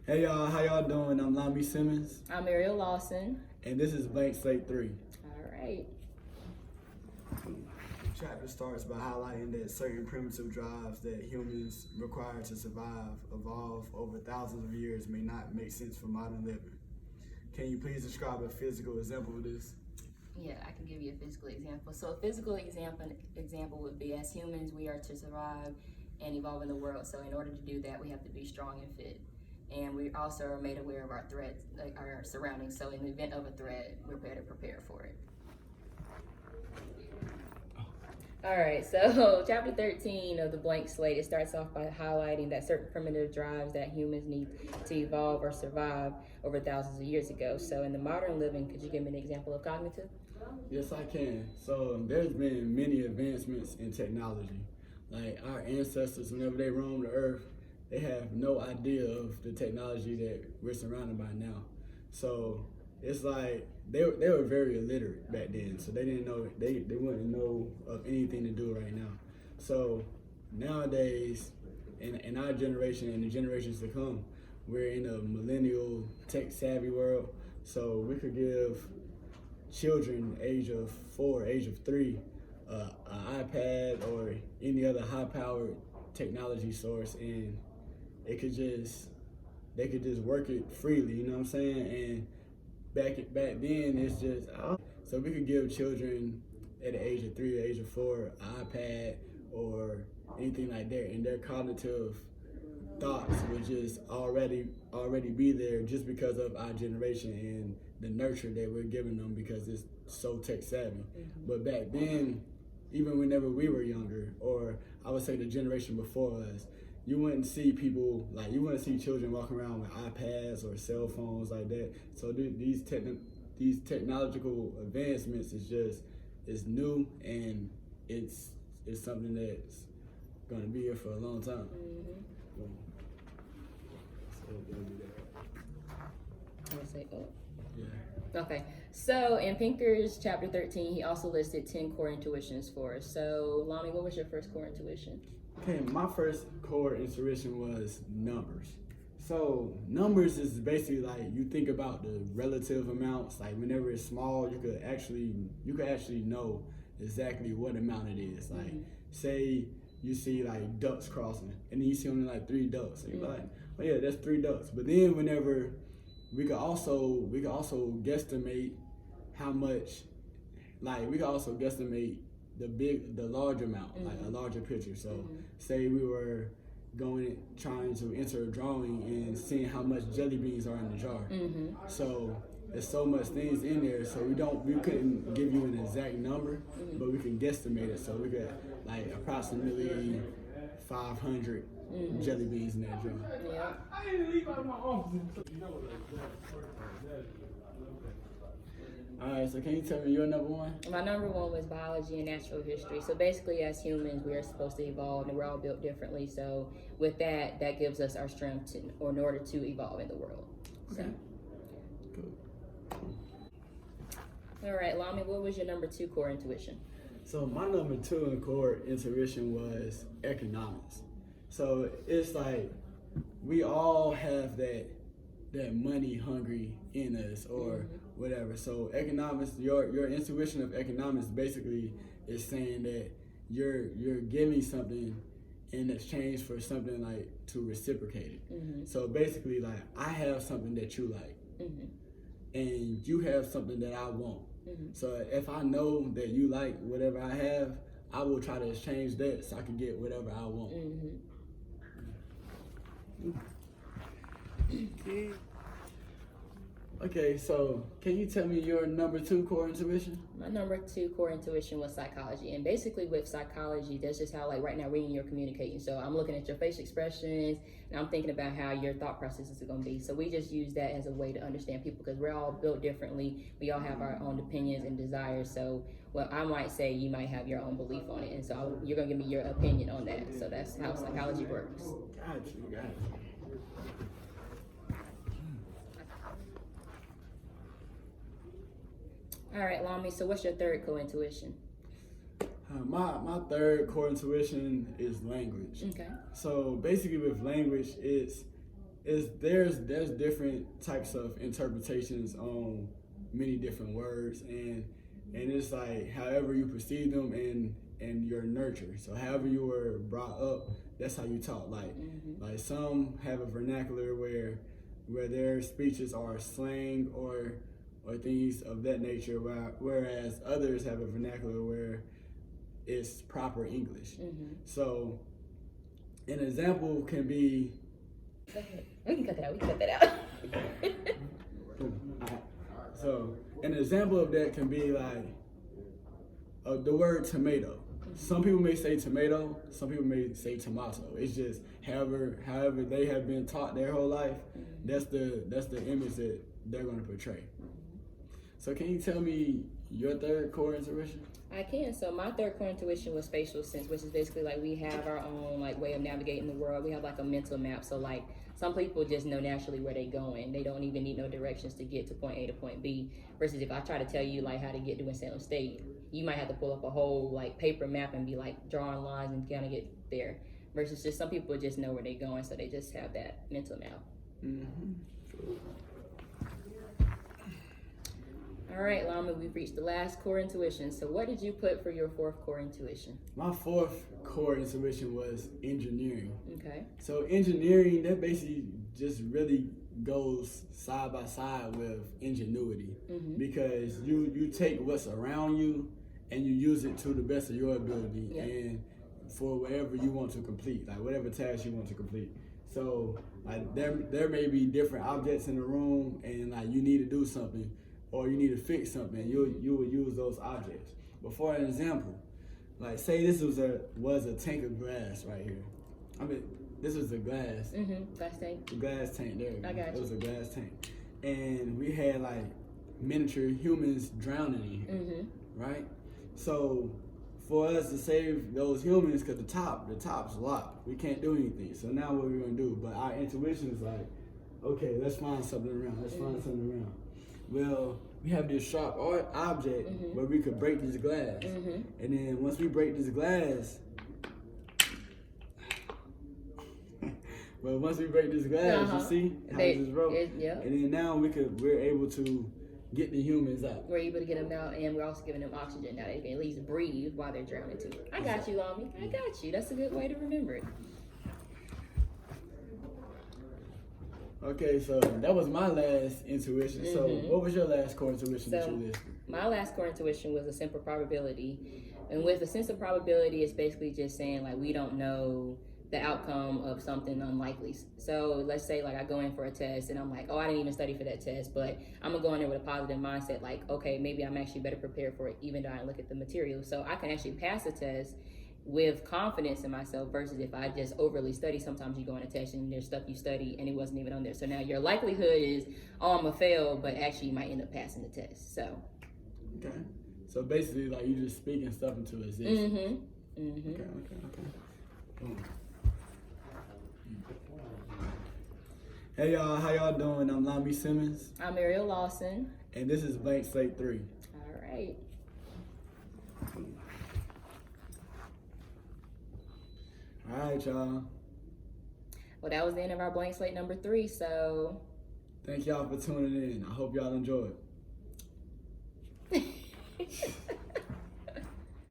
Hey y'all, how y'all doing? I'm Lahmi Simmons, I'm Ariel, Lawson. and this is Blank Slate 3. All right. The chapter starts by highlighting that certain primitive drives that humans require to survive, evolve over thousands of years may not make sense for modern living. Can you please describe a physical example of this? Yeah, I can give you a physical example. So a physical example would be, as humans, we are to survive and evolve in the world. So in order to do that, we have to be strong and fit. And we also are made aware of our threats, like our surroundings. So in the event of a threat, we're better prepared for it. All right, so chapter 13 of the Blank Slate, it starts off by highlighting that certain primitive drives that humans need to evolve or survive over thousands of years ago. So in the modern living, could you give me an example of cognitive? Yes, I can. So there's been many advancements in technology. Like our ancestors, whenever they roamed the earth, they have no idea of the technology that we're surrounded by now. So it's like they were very illiterate back then, so they didn't know they wouldn't know of anything to do right now. So nowadays, in our generation and the generations to come, we're in a millennial tech savvy world. So we could give children age of 4, age of 3, an iPad or any other high-powered technology source, and they could just work it freely. You know what I'm saying? And back then, it's just so we could give children at the age of 3, age of 4, an iPad or anything like that, and their cognitive thoughts would just already be there just because of our generation and the nurture that we're giving them because it's so tech savvy. Mm-hmm. But back then, even whenever we were younger, or I would say the generation before us, you wouldn't see you wouldn't see children walking around with iPads or cell phones like that. So these technological advancements is new, and it's something that's going to be here for a long time. Mm-hmm. I'm gonna say, Yeah. Okay, so in Pinker's chapter 13, he also listed 10 core intuitions for us. So, Lahmi, what was your first core intuition? Okay, my first core intuition was numbers. So numbers is basically like you think about the relative amounts. Like whenever it's small, you could actually know exactly what amount it is. Like say you see like ducks crossing, and then you see only like 3 ducks, and you're like, oh yeah, that's 3 ducks. But then whenever we could also guesstimate how much, like we could also guesstimate the large amount, like a larger picture. So say we were trying to enter a drawing and seeing how much jelly beans are in the jar. So there's so much things in there, so we couldn't give you an exact number, but we can guesstimate it. So we got like approximately 500 jelly beans in that jar. Yeah. All right, so can you tell me your number one? My number one was biology and natural history. So basically, as humans, we are supposed to evolve, and we're all built differently. So with that gives us our strength in order to evolve in the world. So. Okay. Cool. All right, Lahmi, what was your number 2 core intuition? So my number 2 in core intuition was economics. So it's like we all have that money hungry in us or whatever. So economics, your intuition of economics basically is saying that you're giving something in exchange for something like to reciprocate it. So basically, like I have something that you like, and you have something that I want. So if I know that you like whatever I have, I will try to exchange that so I can get whatever I want. Okay, so can you tell me your number 2 core intuition? My number 2 core intuition was psychology. And basically with psychology, that's just how, like right now, you're communicating. So I'm looking at your face expressions, and I'm thinking about how your thought processes are going to be. So we just use that as a way to understand people because we're all built differently. We all have our own opinions and desires. So what I might say, you might have your own belief on it. And so you're going to give me your opinion on that. So that's how psychology works. Got you. All right, Lahmi, so what's your 3rd core intuition? My 3rd core intuition is language. Okay. So basically with language, it's there's different types of interpretations on many different words, and it's like however you perceive them and your nurture. So however you were brought up, that's how you talk. Like some have a vernacular where their speeches are slang or things of that nature, whereas others have a vernacular where it's proper English. So an example can be. Go ahead. We can cut that out. So an example of that can be like the word tomato. Some people may say tomato, some people may say tomato. It's just however they have been taught their whole life, that's the image that they're going to portray. So can you tell me your third core intuition? I can. So my third core intuition was spatial sense, which is basically like we have our own like way of navigating the world. We have like a mental map. So like some people just know naturally where they're going. They don't even need no directions to get to point A to point B. Versus if I try to tell you like how to get to Winston State, you might have to pull up a whole like paper map and be like drawing lines and kind of get there. Versus just some people just know where they're going, so they just have that mental map. All right, Lahmi, we've reached the last core intuition. So what did you put for your fourth core intuition? My fourth core intuition was engineering. Okay. So engineering, that basically just really goes side by side with ingenuity, because you take what's around you and you use it to the best of your ability and for whatever you want to complete, like whatever task you want to complete. So like there may be different objects in the room and like you need to do something or you need to fix something, you will use those objects. But for an example, like say this was a tank of glass right here. I mean, this was a glass. Glass tank. The glass tank, there we go. I got you. It was a glass tank. And we had like miniature humans drowning in here, right? So for us to save those humans, because the top's locked, we can't do anything. So now what are we gonna do? But our intuition is like, okay, let's find something around. Well, we have this sharp object where we could break this glass. And then once we break this glass, you see how this broke? And then now we're able to get the humans out. We're able to get them out, and we're also giving them oxygen now. They can at least breathe while they're drowning too. I got you, Lahmi. I got you. That's a good way to remember it. Okay, so that was my last intuition. So what was your last core intuition that you listed? My last core intuition was a simple probability. And with a sense of probability, it's basically just saying like we don't know the outcome of something unlikely. So let's say like I go in for a test and I'm like, oh, I didn't even study for that test, but I'm gonna go in there with a positive mindset, like, okay, maybe I'm actually better prepared for it even though I didn't look at the material. So I can actually pass the test with confidence in myself versus if I just overly study. Sometimes you go on a test and there's stuff you study and it wasn't even on there. So now your likelihood is, oh, I'm gonna fail, but actually you might end up passing the test. So. Okay. So basically like you just speaking stuff into existence. Okay. Boom. Hey y'all, how y'all doing? I'm Lahmi Simmons. I'm Ariel Lawson. And this is Blank Slate 3. All right. All right, y'all. Well, that was the end of our Blank Slate number 3, so. Thank y'all for tuning in. I hope y'all enjoyed.